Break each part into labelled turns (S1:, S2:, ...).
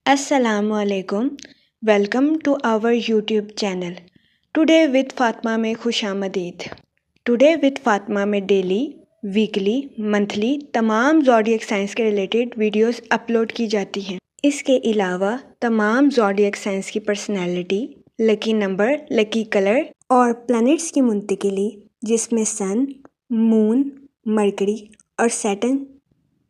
S1: السلام علیکم. Welcome to our YouTube channel today with Fatima میں خوش آمدید. ٹوڈے وتھ فاطمہ میں ڈیلی، ویکلی، منتھلی تمام زوڈیک سائنس کے ریلیٹڈ ویڈیوز اپلوڈ کی جاتی ہیں. اس کے علاوہ تمام زوڈیک سائنس کی personality, lucky number, lucky colour اور پلانٹس کی منتقلی، جس میں سن، مون، مرکری اور سیٹرن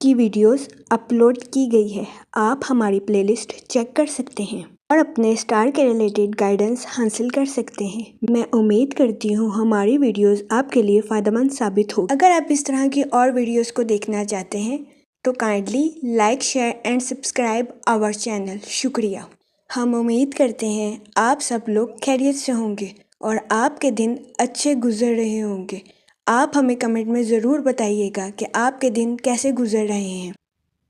S1: کی ویڈیوز اپلوڈ کی گئی ہے. آپ ہماری پلے لسٹ چیک کر سکتے ہیں اور اپنے اسٹار کے ریلیٹڈ گائیڈنس حاصل کر سکتے ہیں. میں امید کرتی ہوں ہماری ویڈیوز آپ کے لیے فائدہ مند ثابت ہو. اگر آپ اس طرح کی اور ویڈیوز کو دیکھنا چاہتے ہیں تو kindly like, share and subscribe our channel. شکریہ. ہم امید کرتے ہیں آپ سب لوگ خیریت سے ہوں گے اور آپ کے دن اچھے گزر رہے ہوں گے. آپ ہمیں کمنٹ میں ضرور بتائیے گا کہ آپ کے دن کیسے گزر رہے ہیں.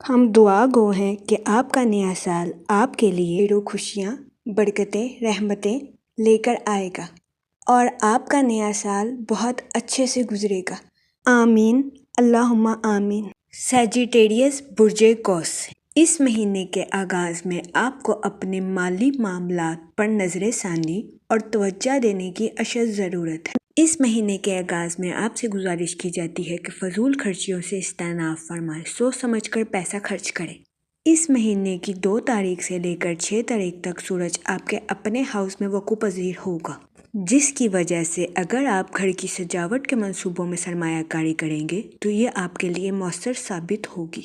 S1: ہم دعا گو ہیں کہ آپ کا نیا سال آپ کے لیے خوشیاں، برکتیں، رحمتیں لے کر آئے گا اور آپ کا نیا سال بہت اچھے سے گزرے گا. آمین، اللہم آمین. سیجیٹیریس برج قوس. اس مہینے کے آغاز میں آپ کو اپنے مالی معاملات پر نظر ثانی اور توجہ دینے کی اشد ضرورت ہے. اس مہینے کے آغاز میں آپ سے گزارش کی جاتی ہے کہ فضول خرچیوں سے اجتناب فرمائیں. سوچ سمجھ کر پیسہ خرچ کریں. اس مہینے کی 2 تاریخ سے لے کر 6 تاریخ تک سورج آپ کے اپنے ہاؤس میں وقوع پذیر ہوگا، جس کی وجہ سے اگر آپ گھر کی سجاوٹ کے منصوبوں میں سرمایہ کاری کریں گے تو یہ آپ کے لیے مؤثر ثابت ہوگی.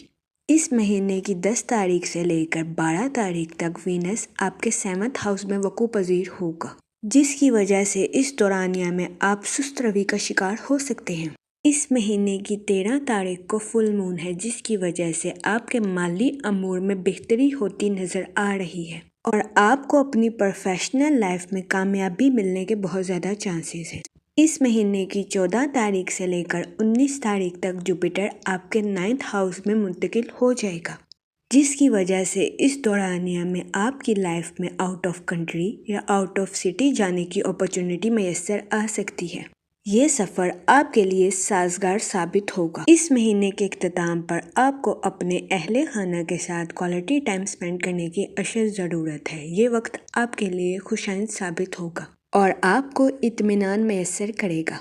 S1: اس مہینے کی 10 تاریخ سے لے کر 12 تاریخ تک وینس آپ کے 7th ہاؤس میں وقوع پذیر ہوگا، جس کی وجہ سے اس دورانیہ میں آپ سست روی کا شکار ہو سکتے ہیں. اس مہینے کی 13 تاریخ کو فل مون ہے، جس کی وجہ سے آپ کے مالی امور میں بہتری ہوتی نظر آ رہی ہے اور آپ کو اپنی پروفیشنل لائف میں کامیابی ملنے کے بہت زیادہ چانسز ہیں. اس مہینے کی 14 تاریخ سے لے کر 19 تاریخ تک جوپیٹر آپ کے 9th ہاؤس میں منتقل ہو جائے گا، جس کی وجہ سے اس دورانیہ میں آپ کی لائف میں آؤٹ آف کنٹری یا آؤٹ آف سٹی جانے کی اپرچونٹی میسر آ سکتی ہے. یہ سفر آپ کے لیے سازگار ثابت ہوگا. اس مہینے کے اختتام پر آپ کو اپنے اہل خانہ کے ساتھ کوالٹی ٹائم سپینڈ کرنے کی اشد ضرورت ہے. یہ وقت آپ کے لیے خوشائند ثابت ہوگا اور آپ کو اطمینان میسر کرے گا.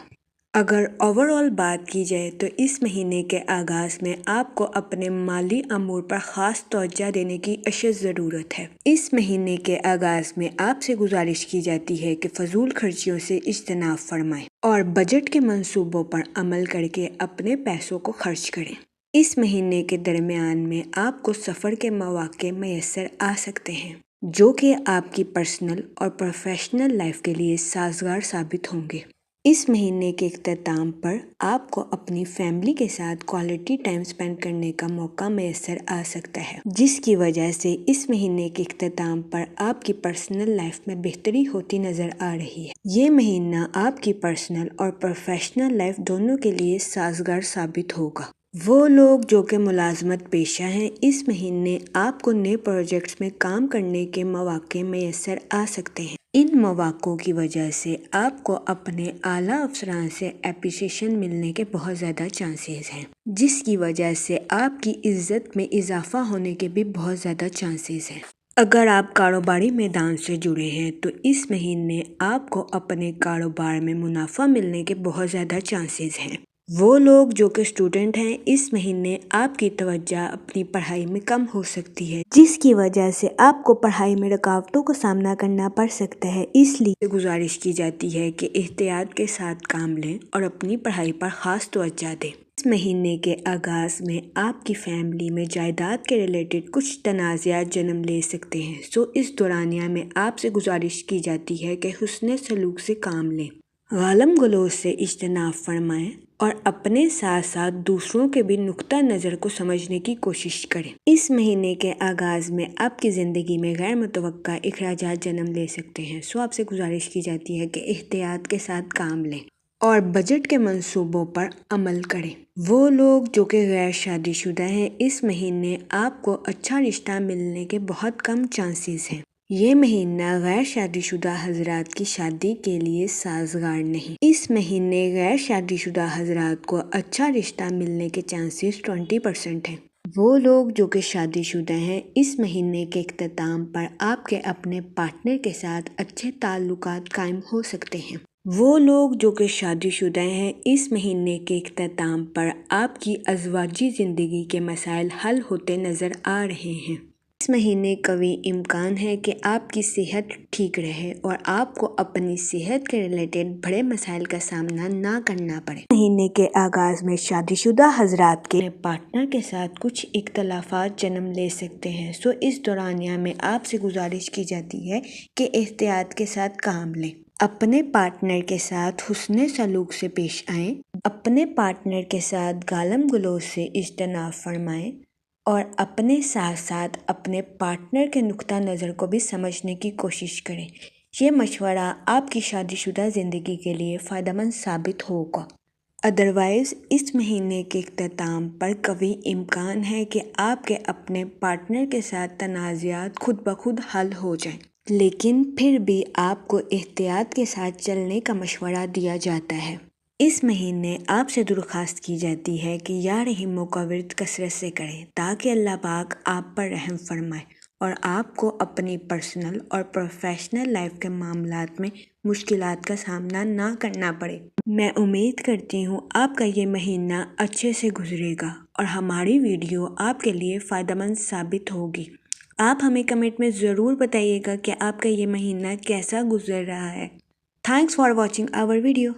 S1: اگر اوور بات کی جائے تو اس مہینے کے آغاز میں آپ کو اپنے مالی امور پر خاص توجہ دینے کی اشد ضرورت ہے. اس مہینے کے آغاز میں آپ سے گزارش کی جاتی ہے کہ فضول خرچیوں سے اجتناب فرمائیں اور بجٹ کے منصوبوں پر عمل کر کے اپنے پیسوں کو خرچ کریں. اس مہینے کے درمیان میں آپ کو سفر کے مواقع میسر آ سکتے ہیں، جو کہ آپ کی پرسنل اور پروفیشنل لائف کے لیے سازگار ثابت ہوں گے. اس مہینے کے اختتام پر آپ کو اپنی فیملی کے ساتھ کوالٹی ٹائم سپینڈ کرنے کا موقع میسر آ سکتا ہے، جس کی وجہ سے اس مہینے کے اختتام پر آپ کی پرسنل لائف میں بہتری ہوتی نظر آ رہی ہے. یہ مہینہ آپ کی پرسنل اور پروفیشنل لائف دونوں کے لیے سازگار ثابت ہوگا. وہ لوگ جو کہ ملازمت پیشہ ہیں، اس مہینے آپ کو نئے پروجیکٹس میں کام کرنے کے مواقع میسر آ سکتے ہیں. ان مواقعوں کی وجہ سے آپ کو اپنے اعلیٰ افسران سے اپریسیشن ملنے کے بہت زیادہ چانسز ہیں، جس کی وجہ سے آپ کی عزت میں اضافہ ہونے کے بھی بہت زیادہ چانسز ہیں. اگر آپ کاروباری میدان سے جڑے ہیں تو اس مہینے آپ کو اپنے کاروبار میں منافع ملنے کے بہت زیادہ چانسز ہیں. وہ لوگ جو کہ اسٹوڈنٹ ہیں، اس مہینے آپ کی توجہ اپنی پڑھائی میں کم ہو سکتی ہے، جس کی وجہ سے آپ کو پڑھائی میں رکاوٹوں کا سامنا کرنا پڑ سکتا ہے. اس لیے گزارش کی جاتی ہے کہ احتیاط کے ساتھ کام لیں اور اپنی پڑھائی پر خاص توجہ دیں. اس مہینے کے آغاز میں آپ کی فیملی میں جائیداد کے ریلیٹڈ کچھ تنازعات جنم لے سکتے ہیں. اس دورانیہ میں آپ سے گزارش کی جاتی ہے کہ حسن سلوک سے کام لیں، غالم گلوچ سے اجتناب فرمائیں اور اپنے ساتھ ساتھ دوسروں کے بھی نقطہ نظر کو سمجھنے کی کوشش کریں. اس مہینے کے آغاز میں آپ کی زندگی میں غیر متوقع اخراجات جنم لے سکتے ہیں. آپ سے گزارش کی جاتی ہے کہ احتیاط کے ساتھ کام لیں اور بجٹ کے منصوبوں پر عمل کریں. وہ لوگ جو کہ غیر شادی شدہ ہیں، اس مہینے آپ کو اچھا رشتہ ملنے کے بہت کم چانسز ہیں. یہ مہینہ غیر شادی شدہ حضرات کی شادی کے لیے سازگار نہیں. اس مہینے غیر شادی شدہ حضرات کو اچھا رشتہ ملنے کے چانسز 20% ہیں. وہ لوگ جو کہ شادی شدہ ہیں اس مہینے کے اختتام پر آپ کے اپنے پارٹنر کے ساتھ اچھے تعلقات قائم ہو سکتے ہیں۔ وہ لوگ جو کہ شادی شدہ ہیں اس مہینے کے اختتام پر آپ کی ازواجی زندگی کے مسائل حل ہوتے نظر آ رہے ہیں۔ اس مہینے قوی امکان ہے کہ آپ کی صحت ٹھیک رہے اور آپ کو اپنی صحت کے ریلیٹڈ بڑے مسائل کا سامنا نہ کرنا پڑے۔ مہینے کے آغاز میں شادی شدہ حضرات کے پارٹنر کے ساتھ کچھ اختلافات جنم لے سکتے ہیں، سو اس دورانیہ میں آپ سے گزارش کی جاتی ہے کہ احتیاط کے ساتھ کام لیں۔ اپنے پارٹنر کے ساتھ حسن سلوک سے پیش آئیں، اپنے پارٹنر کے ساتھ گالم گلوچ سے اجتناب فرمائیں اور اپنے ساتھ ساتھ اپنے پارٹنر کے نقطہ نظر کو بھی سمجھنے کی کوشش کریں۔ یہ مشورہ آپ کی شادی شدہ زندگی کے لیے فائدہ مند ثابت ہوگا۔ ادروائز اس مہینے کے اختتام پر قوی امکان ہے کہ آپ کے اپنے پارٹنر کے ساتھ تنازعات خود بخود حل ہو جائیں، لیکن پھر بھی آپ کو احتیاط کے ساتھ چلنے کا مشورہ دیا جاتا ہے۔ اس مہینے آپ سے درخواست کی جاتی ہے کہ یا رحیم کا ورد کثرت سے کریں تاکہ اللہ پاک آپ پر رحم فرمائے اور آپ کو اپنی پرسنل اور پروفیشنل لائف کے معاملات میں مشکلات کا سامنا نہ کرنا پڑے۔ میں امید کرتی ہوں آپ کا یہ مہینہ اچھے سے گزرے گا اور ہماری ویڈیو آپ کے لیے فائدہ مند ثابت ہوگی۔ آپ ہمیں کمنٹ میں ضرور بتائیے گا کہ آپ کا یہ مہینہ کیسا گزر رہا ہے۔ Thanks for watching our video.